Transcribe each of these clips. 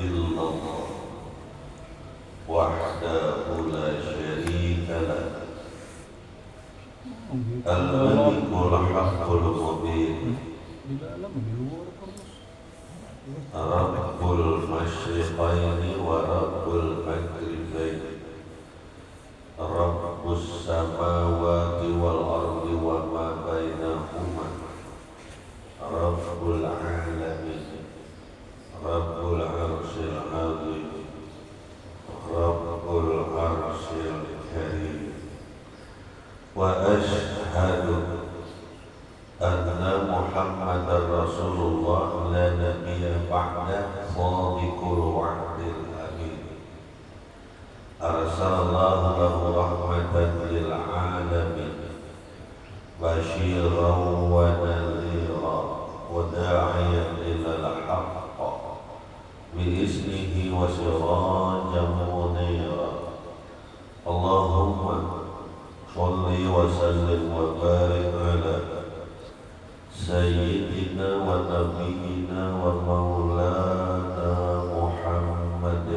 إلا الله وحده لا شريك له الملك الحق المبين رب المشرقين ورب المغربين رب السماوات والأرض وما بينهما رب العالمين رب العرش العظيم رب العرش الكريم وأشهد أن محمدا رسول الله لا نبي بعده صادق الوعد الأمين أرسل الله له رحمة للعالمين بشيرا ونذيرا وداعيا إلى الحق بإذنه وسراجا منيرا اللهم صل وسلم وبارك على سيدنا ونبينا ومولانا محمد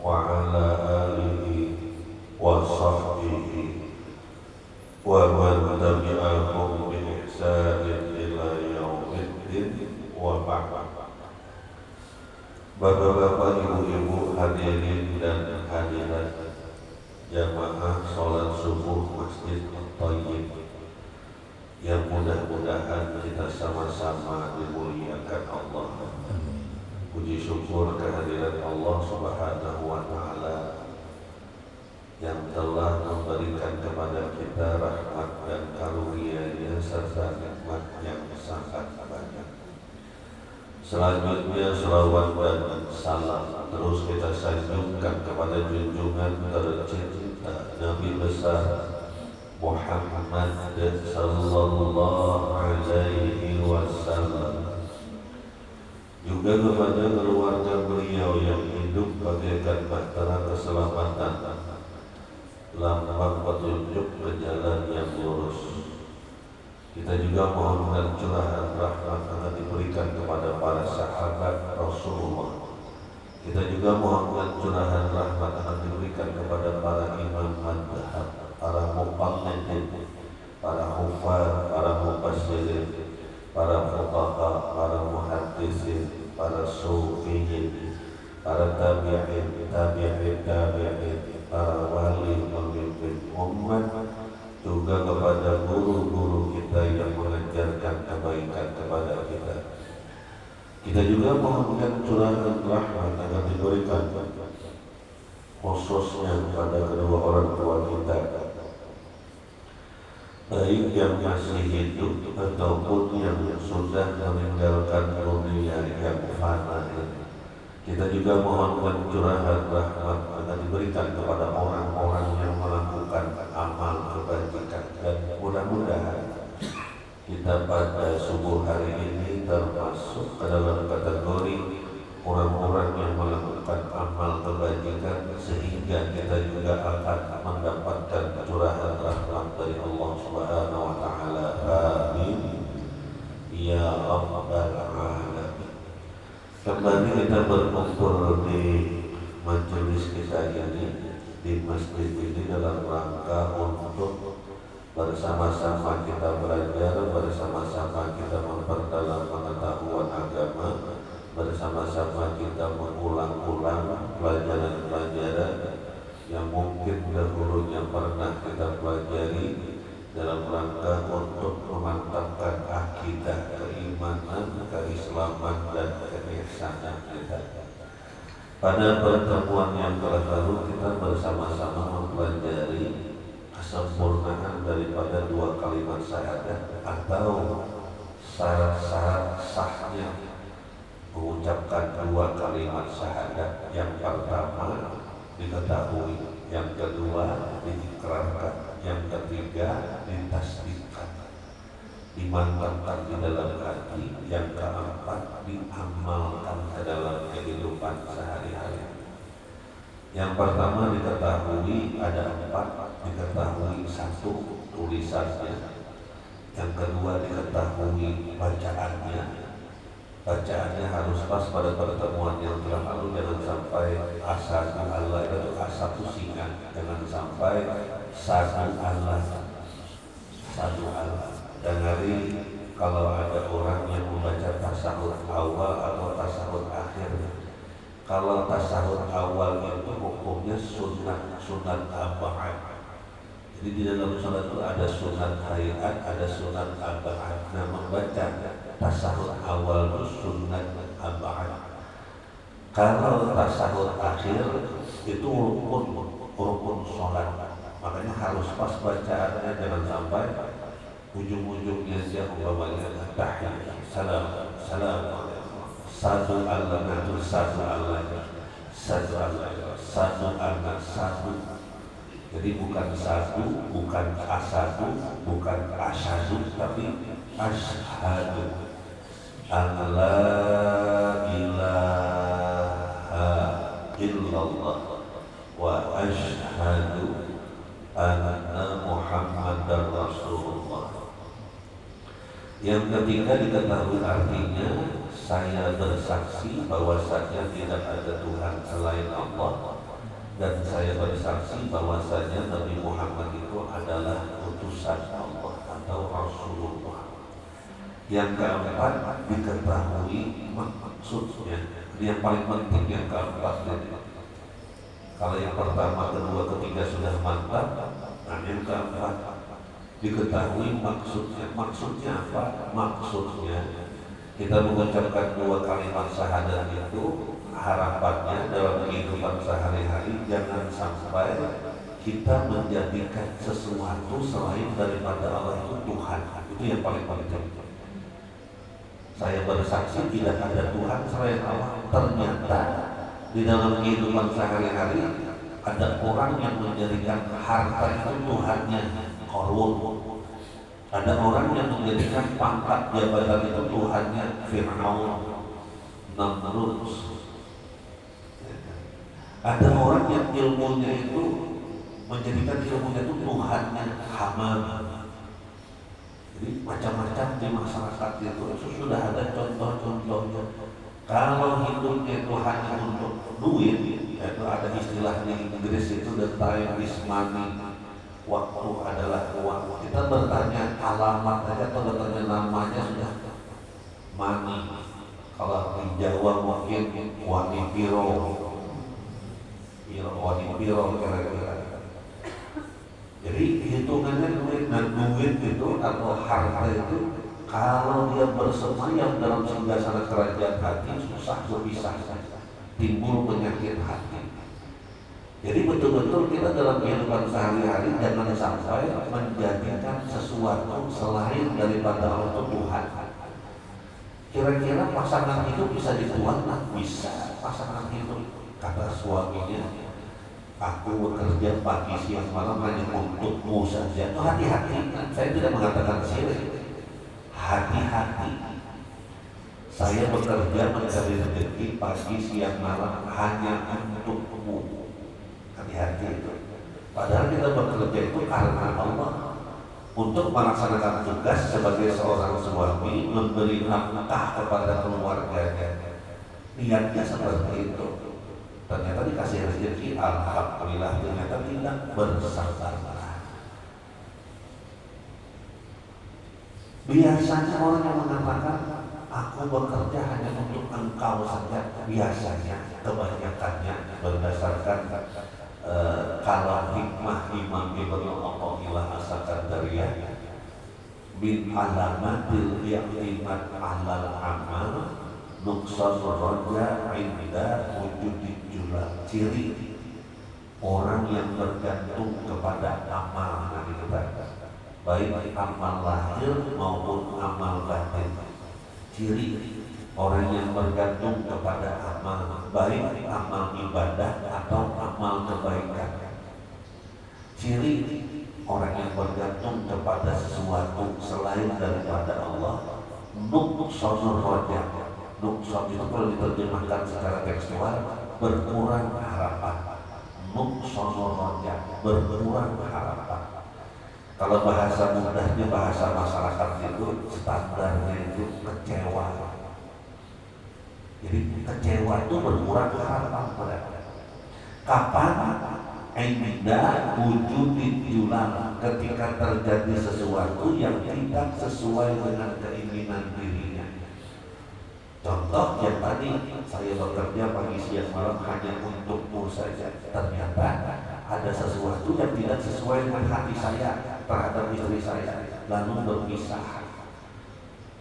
وعلى آله وصحبه ومن تبعهم بإحسان إلى يوم الدين وبعد. Bapak-bapak, ibu-ibu, hadirin dan hadirat jamaah sholat subuh Masjid Thayyib yang mudah-mudahan kita sama-sama dimuliakan Allah. Puji syukur kehadiran Allah Subhanahu wa Ta'ala yang telah memberikan kepada kita rahmat dan karunia-Nya serta nikmat yang sangat banyak. Selanjutnya salawat dan salam terus kita sanjungkan kepada junjungan tercinta Nabi besar Muhammad sallallahu alaihi wasallam, juga kepada keluarga beliau yang hidup bagaikan bahtera keselamatan, lambang petunjuk ke jalan yang lurus. Kita juga mohonkan curahan rahmat yang diberikan kepada para sahabat Rasulullah. Kita juga mohonkan curahan rahmat yang diberikan kepada para imam madhab, para muqallidin, para hufaz, para mufassirin, para fuqaha, para muhaddisin, para sufiyin, para tabi'in, para wali pemimpin umat, juga kepada guru-guru kita yang mengajarkan kebaikan kepada kita. Kita juga mohonkan curahan rahmat agar diberikan khususnya kepada kedua orang tua kita, baik yang masih hidup ataupun yang sudah meninggalkan dunia yang fana ini. Kita juga mohonkan curahan rahmat agar diberikan kepada orang-orang yang melakukan amal kebajikan, dan mudah-mudahan kita pada subuh hari ini termasuk ke dalam kategori orang-orang yang melakukan amal kebajikan, sehingga kita juga akan mendapatkan curahan rahmat dari Allah Subhanahu wa Ta'ala. Amin ya rabbal alamin. Kembali kita berkumpul di majelis kita ini, di masjid ini, dalam rangka untuk bersama-sama kita belajar, bersama-sama kita memperdalam pengetahuan agama, bersama-sama kita mengulang-ulang pelajaran-pelajaran yang mungkin dahulunya pernah kita pelajari, dalam rangka untuk memantapkan akidah, keimanan, keislaman, dan keihsanan kita. Pada pertemuan yang telah lalu kita bersama-sama mempelajari kesempurnaan daripada dua kalimat syahadat atau syarat-syarat sahnya mengucapkan dua kalimat syahadat. Yang pertama diketahui, yang kedua diikrarkan, yang ketiga ditasdikkan, dimantapkan di dalam hati, yang keempat diamalkan ke dalam kehidupan sehari-hari. Yang pertama diketahui ada empat, diketahui satu tulisannya, yang kedua diketahui bacaannya, bacaannya harus pas pada pertemuan yang telah lalu. Jangan sampai asadu Allah itu asatu singa, jangan sampai sadu Allah, sadu Allah. Dan hari kalau ada orang yang membaca tasahud awal atau tasahud akhir, kalau tasahud awal itu hukumnya sunat abad. Jadi di dalam sholat itu ada sunat hayat, ada sunat abad. Nah, membaca tasahud awal itu sunat abad. Kalau tasahud akhir itu rukun sholat. Makanya harus pas bacaannya, jangan sampai ujung-ujungnya dia umpamanya tahiyat, salam, salam, satu Allah, itu satu Allah, satu Allah, satu Allah, satu. Jadi bukan satu, bukan asadu, bukan asyadu, tapi asyhadu an la ilaha illallah wa asyhadu anna Muhammadar Rasulullah. Yang ketiga diketahui artinya, saya bersaksi bahwasanya tidak ada Tuhan selain Allah, dan saya bersaksi bahwasanya Nabi Muhammad itu adalah utusan Allah atau Rasulullah. Yang keempat diketahui maksudnya. Yang paling penting yang keempat. Kalau yang pertama, kedua, ketiga sudah mantap, nah yang keempat diketahui maksudnya. Maksudnya apa? Maksudnya kita mengucapkan dua kalimat syahadat itu, harapannya dalam kehidupan sehari-hari jangan sampai kita menjadikan sesuatu selain daripada Allah itu Tuhan. Itu yang paling penting. Saya bersaksi tidak ada Tuhan selain Allah. Ternyata di dalam kehidupan sehari-hari ada orang yang menjadikan harta itu Tuhannya, Qarun. Ada orang yang menjadikan pangkat jabatan itu Tuhannya, Fir'aun, Namrud. Ada orang yang ilmunya itu menjadikan ilmunya itu Tuhannya, Haman. Jadi macam-macam di masyarakat itu sudah ada contoh-contohnya. Kalau hidupnya itu hanya untuk duit, itu ada istilah di Inggris itu the time is money. Waktu adalah uang. Kita bertanya alamat saja atau bertanya namanya sudah money. Kalau di Jawa mungkin wani piro, wani piro kira-kira. Jadi hitungannya duit, dan duit itu atau harta itu kalau dia bersemayam dalam singgasana kerajaan hati susah berpisah, timbul penyakit hati. Jadi betul-betul kita dalam kehidupan sehari-hari jangan sampai menjadikan sesuatu selain daripada Allah itu Tuhan. Kira-kira pasangan hidup bisa dituan? Bisa. Pasangan hidup, kata suaminya, aku bekerja pagi siang malam hanya untukmu saja. Oh, hati-hati, saya tidak mengatakan syirik. Hati-hati. Saya bekerja mencari rezeki pagi siang malam hanya untukmu. Hati-hati itu. Padahal kita bekerja itu karena Allah, untuk melaksanakan tugas sebagai seorang suami, memberi nafkah kepada keluarganya. Niatnya seperti itu. Ternyata dikasih rezeki, alhamdulillah, ternyata tidak bersabar. Biasanya orang yang mengatakan aku bekerja hanya untuk engkau saja, biasanya kebanyakannya berdasarkan kalau hikmah Imam Ibnu Athaillah As-Sakandariyah, min alamatil i'timad 'alal amal nuqsan raja 'inda wujudid julal. Ciri orang yang bergantung kepada amal, baik amal lahir maupun amal batin. Ciri orang yang bergantung kepada amal, baik amal ibadah atau amal kebaikan. Ciri orang yang bergantung kepada sesuatu selain daripada Allah, nuqsanur raja. Nuqsan itu kalau diterjemahkan secara tekstual, berkurang harapan. Nuqsanur raja, berkurang harapan. Kalau bahasa mudahnya, bahasa masyarakat itu standarnya itu kecewa. Jadi kecewa itu berkurang harapan pada kapan inda wujudid julal, ketika terjadi sesuatu yang tidak sesuai dengan keinginan dirinya. Contoh yang tadi, saya bekerja pagi siang malam hanya untukmu saja, ternyata ada sesuatu yang tidak sesuai dengan hati saya terhadap istri saya, lalu berpisah,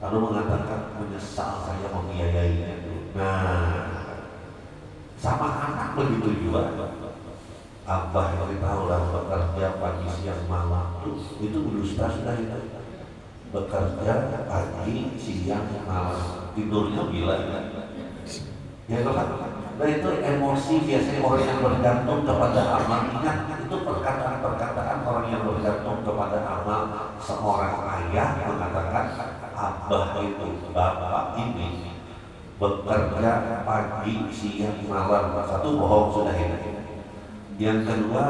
lalu mengatakan menyesal saya membiayainya. Nah, sama anak begitu juga. Abah beritahu lah bekerja pagi siang malam itu dusta sudah itu. Bekerja pagi siang malam, tidurnya gila ya kan? Nah itu emosi biasanya orang yang bergantung kepada amal. Ingat, itu perkataan-perkataan orang yang bergantung kepada amal. Seorang ayah mengatakan, abah itu, bapak ini bekerja pagi siang malam. Satu, bohong sudah ini. Yang kedua,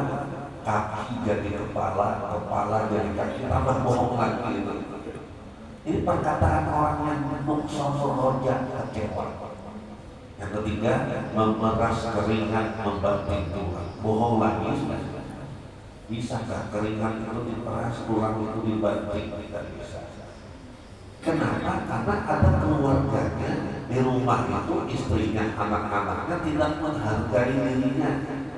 kaki jadi kepala, kepala jadi kaki, tambah bohong lagi itu. Ini perkataan orang yang nuksor roja, kecewa. Yang ketiga, memeras keringat membanting Tuhan, bohong lagi. Bisakah keringat itu diperas, tulang itu dibanting? Tidak bisa. Kenapa? Karena ada keluarganya di rumah itu, istrinya, anak-anaknya tidak menghargai dirinya,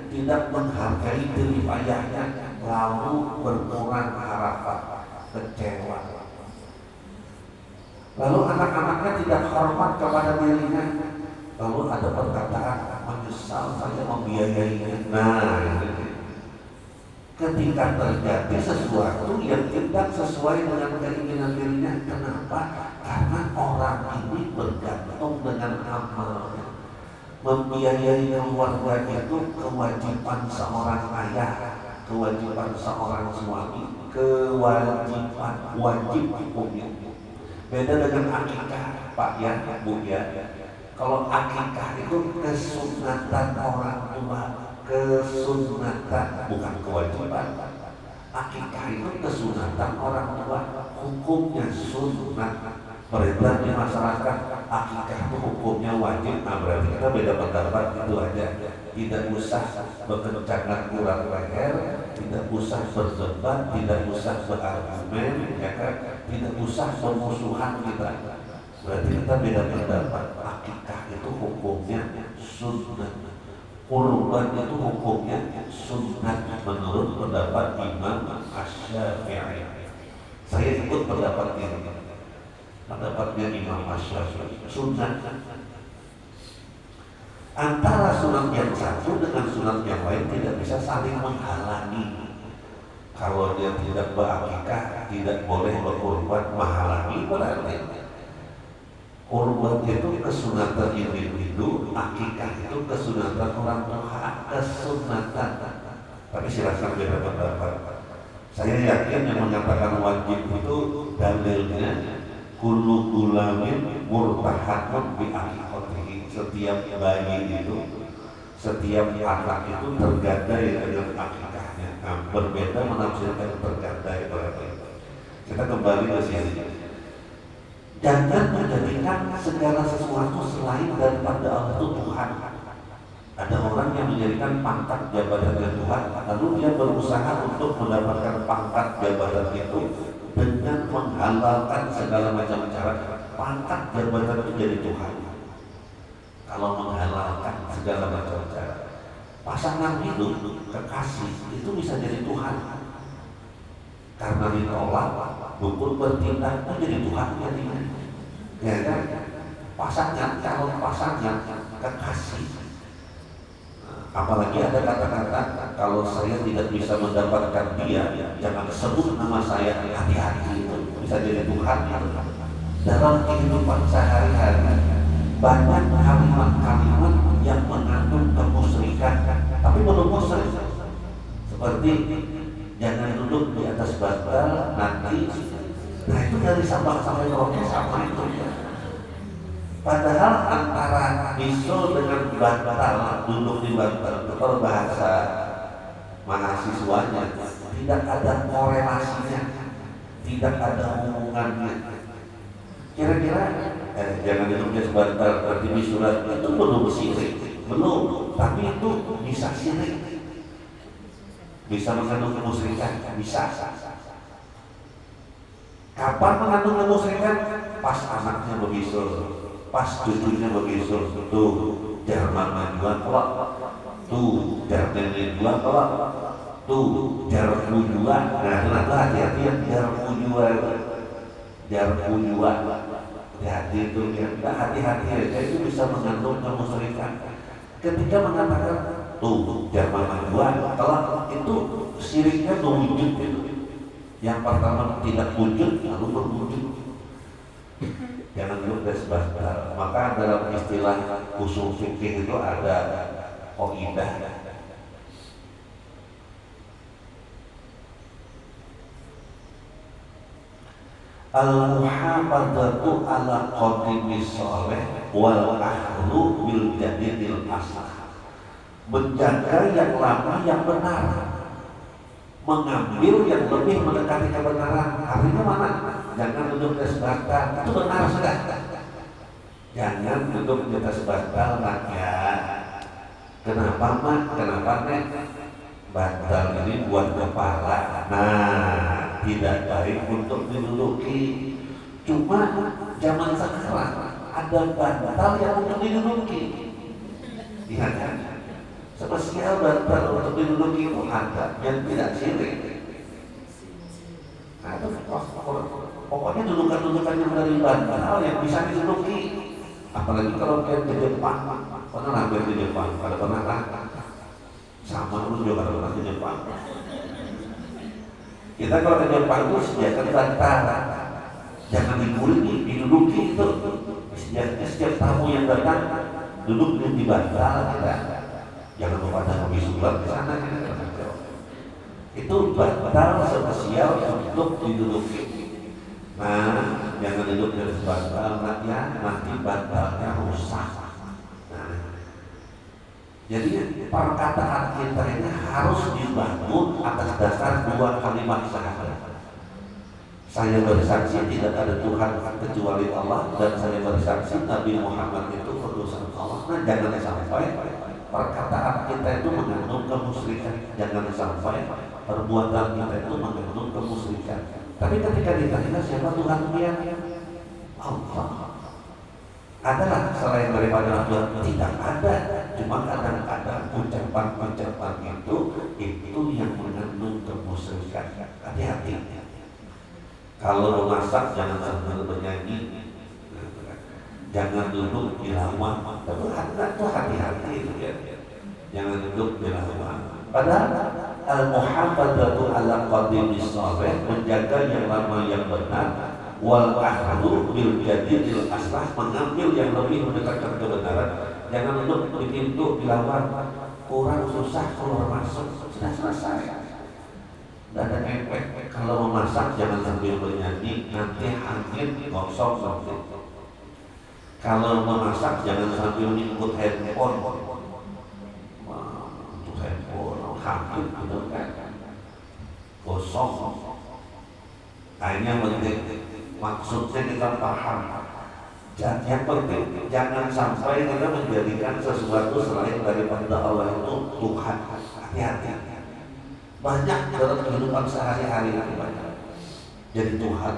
tidak menghargai diri ayahnya, lalu berkurang harapan, kecewa. Lalu anak-anaknya tidak hormat kepada dirinya, lalu ada perkataan menyesal saya membiayainya. Nah, ketika terjadi sesuatu yang tidak sesuai dengan keinginan dirinya, kenapa? Karena orang ini bergantung dengan amalnya. Membiayai keluarga itu kewajiban seorang ayah, kewajiban seorang suami, kewajiban wajib hukumnya. Beda dengan akikah, Pak ya, Bu ya. Kalau akikah itu kesunatan orang tua, kesunatan bukan kewajiban. Akikah itu kesunatan orang tua, hukumnya sunat. Perintah di masyarakat, akikah itu hukumnya wajib. Nah berarti kita beda pendapat, itu aja. Tidak usah berkencangan kurang leher, tidak usah berdebat, tidak usah berargumen, ya kan? Tidak usah bermusuhan kita. Berarti kita beda pendapat. Akikah itu hukumnya sunat, kurban itu hukumnya sunat menurut pendapat Imam Asy-Syafi'i. Saya ikut pendapat ini, pendapatnya Imam Asy-Syafi'i, sunat. Antara sunat yang satu dengan sunat yang lain tidak bisa saling menghalangi. Kalau dia tidak berakikah, tidak boleh berkurban, menghalangi berarti kurban itu kesunatan individu, akikah itu kesunatan orang tua, kesunatan. Tapi silakan beda pendapat. Saya yakin yang mengatakan wajib itu dalilnya kullu gulamin murtahatun bi aqiqatihi. Setiap bayi itu, setiap anak itu tergadai dengan akikahnya. Nah, berbeda menafsirkan tergadai berarti. Kita kembali ke sini. Jangan menjadikan segala sesuatu selain daripada Allah itu Tuhan. Ada orang yang menjadikan pangkat jabatannya Tuhan, lalu dia berusaha untuk mendapatkan pangkat jabatan itu dengan menghalalkan segala macam cara. Pangkat jabatan itu jadi Tuhan kalau menghalalkan segala macam cara. Pasangan hidup, kekasih itu bisa jadi Tuhan karena ditolak, dukun bertindak itu jadi Tuhan jadinya. Ya kan? Pasangan, calon pasangan, kekasih. Apalagi ada kata-kata, kalau saya tidak bisa mendapatkan dia, jangan sebut nama saya, hati-hati, itu bisa jadi Tuhan. Dalam kehidupan sehari-hari banyak kalimat-kalimat yang mengandung kemusyrikan, tapi belum musyrik. Seperti jangan duduk di atas bantal nanti. Nah itu dari Sabang sampai Merauke sama itu. Padahal antara bisul dengan bantal, duduk di bantal, itu kalau bahasa mahasiswanya tidak ada korelasinya, tidak ada hubungannya. Kira-kira jangan duduknya sebentar tertibi surat, itu belum syirik, belum, tapi itu bisa syirik, bisa mengandung kemusyrikan, bisa. Kapan mengandung kemusyrikan? Pas anaknya begisul, pas cucunya begisul, tuh Jerman majuan kelak, tuh Jerman majuan kelak, tuh Jerman jual. Nah kenapa hati-hati yang Jerman jual, hati-hati itu ya, hati-hati aja itu bisa mengandung kemusyrikan. Ketika mengatakan tuh Jerman majuan kelak, itu syiriknya wujud itu. Yang pertama tidak wujud, lalu berwujud. Jangan lupa sebentar. Maka dalam istilah usul fikih itu ada qaidah. Al-muhafadzatu ala qadimis sholeh wal ahlu bil jadidil aslah. Menjaga yang lama yang benar, mengambil yang lebih mendekati kebenaran. Artinya mana? Jangan duduk di sebatal, itu benar sudah. Jangan duduk di atas bantal rakyat. Kenapa mak? Kenapa nek? Bantal ini buat kepala. Nah, tidak baik untuk diduduki. Cuma zaman sekarang ada bantal yang untuk diduduki. Lihat kan? Spesial bantal untuk diduduki itu ada yang tidak syirik. Nah, itu pokoknya dudukan-dudukan yang dari bantal yang bisa diduduki. Apalagi kalau kita ke Jepang, pernah hampir di Jepang, pada pernah kan? Sama lu juga pernah ke Jepang. Kita kalau ke Jepang itu sediakan bantal, jangan digulingi, diduduki itu. Setiap tamu yang datang duduk di bantal kita. Jangan lupa ada bisulan di sana. Itu bantal spesial untuk diduduki. Nah, jangan duduk di bantal, nanti bantalnya rusak. Nah, jadi perkataan kita ini harus dibangun atas dasar dua kalimat syahadat. Saya bersaksi tidak ada Tuhan kecuali Allah, dan saya bersaksi Nabi Muhammad itu utusan Allah. Nah, jangan sampai perkataan kita itu mengandung kemusyrikan. Jangan sampai perbuatan kita itu mengandung kemusyrikan. Tapi ketika ditanya siapa Tuhan dia? Allah. Adalah selain daripada Tuhan? Tidak ada. Cuma kadang-kadang ucapan-ucapan itu yang mengandung kemusyrikan. Hati-hati. Kalau memasak jangan sambil bernyanyi. Jangan duduk di lawan, itu hati-hati itu ya. Jangan duduk di lawan. Padahal al-muhafadzatu ala qadimis sholeh, menjaga yang lama yang benar, wal ahlu bil jadidil aslah, mengambil yang lebih mendekatkan kebenaran. Jangan duduk di pintu di lawan, kurang susah keluar masuk, sudah selesai. Tidak ada efek. Kalau memasak jangan sambil bernyanyi, nanti angin gosong nanti. Kalau memasak jangan sambil ngikut handphone, untuk handphone, hampir gitu kan, gosong. Nah ini yang penting, maksudnya kita paham. Yang penting jangan sampai kita menjadikan sesuatu selain daripada Allah itu Tuhan. Hati-hati. Banyak dalam kehidupan sehari-hari ini banyak jadi Tuhan.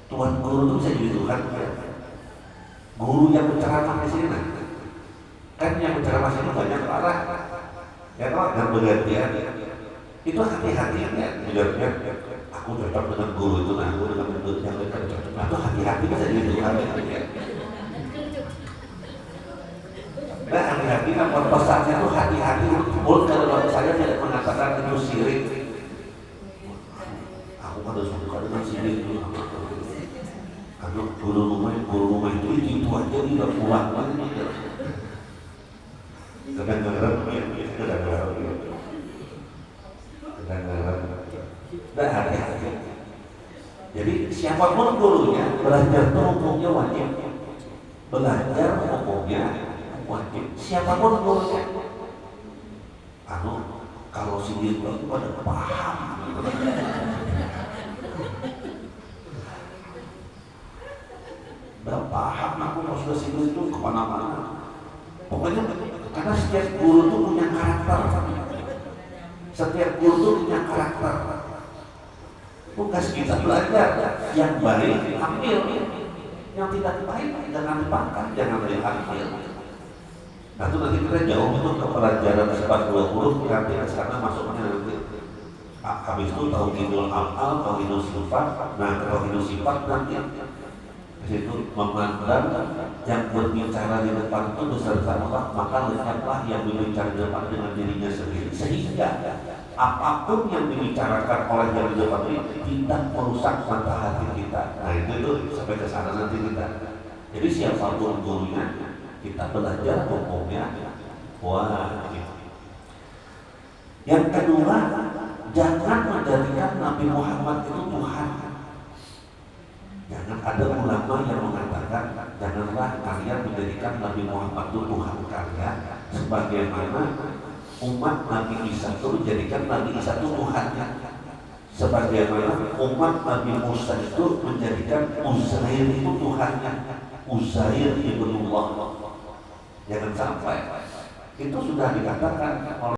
Tuhan guru itu bisa jadi Tuhan. Guru yang berceramah di sini, kan yang berceramah sini banyak arah, ya kalau dan bergantian, itu hati-hati ya. Bilangnya, aku cocok dengan guru itu, nah aku dengan guru yang lain cocok. Nah itu hati-hati bisa jadi Tuhan. Nah hati-hati, kan pesannya itu hati-hati. Mulut kalau saya tidak mengatakan itu syirik. Aku pada suka dengan syirik itu. Aduh, guru rumah itu aja tidak pulang lagi. Kadang-kadang dan hati-hati. Jadi siapapun gurunya, belajar itu hukumnya wajib. Belajar hukumnya wajib. Siapapun gurunya. Kalau sendiri itu pada paham. Gak paham aku kalau sudah single itu kemana-mana. Pokoknya karena setiap guru itu punya karakter. Setiap guru itu punya karakter. Tugas kita belajar yang baik ambil, yang tidak baik jangan dipakai, jangan diambil. Nah itu nanti kita jauh itu ke pelajaran 420 nanti karena masuknya nanti. Habis itu tauhidul amal, tauhidul sifat. Nah tauhidul sifat nanti itu memandang yang berbicara di depan itu beserta Allah, maka lenyaplah yang berbicara di depan dengan dirinya sendiri, sehingga apapun yang dibicarakan oleh yang di depan ini tidak merusak mata hati kita. Nah itu sampai ke sana nanti kita. Jadi siapapun gurunya kita belajar hukumnya wajib. Yang kedua, jangan menjadikan Nabi Muhammad itu Tuhan. Jangan ada ulama yang mengatakan janganlah kalian menjadikan Nabi Muhammad itu Tuhan kalian, sebagaimana umat Nabi Isa itu menjadikan Nabi Isa itu Tuhannya, sebagaimana umat Nabi Musa itu menjadikan Uzair itu Tuhannya, Uzair ibnullah. Jangan sampai itu sudah dikatakan oleh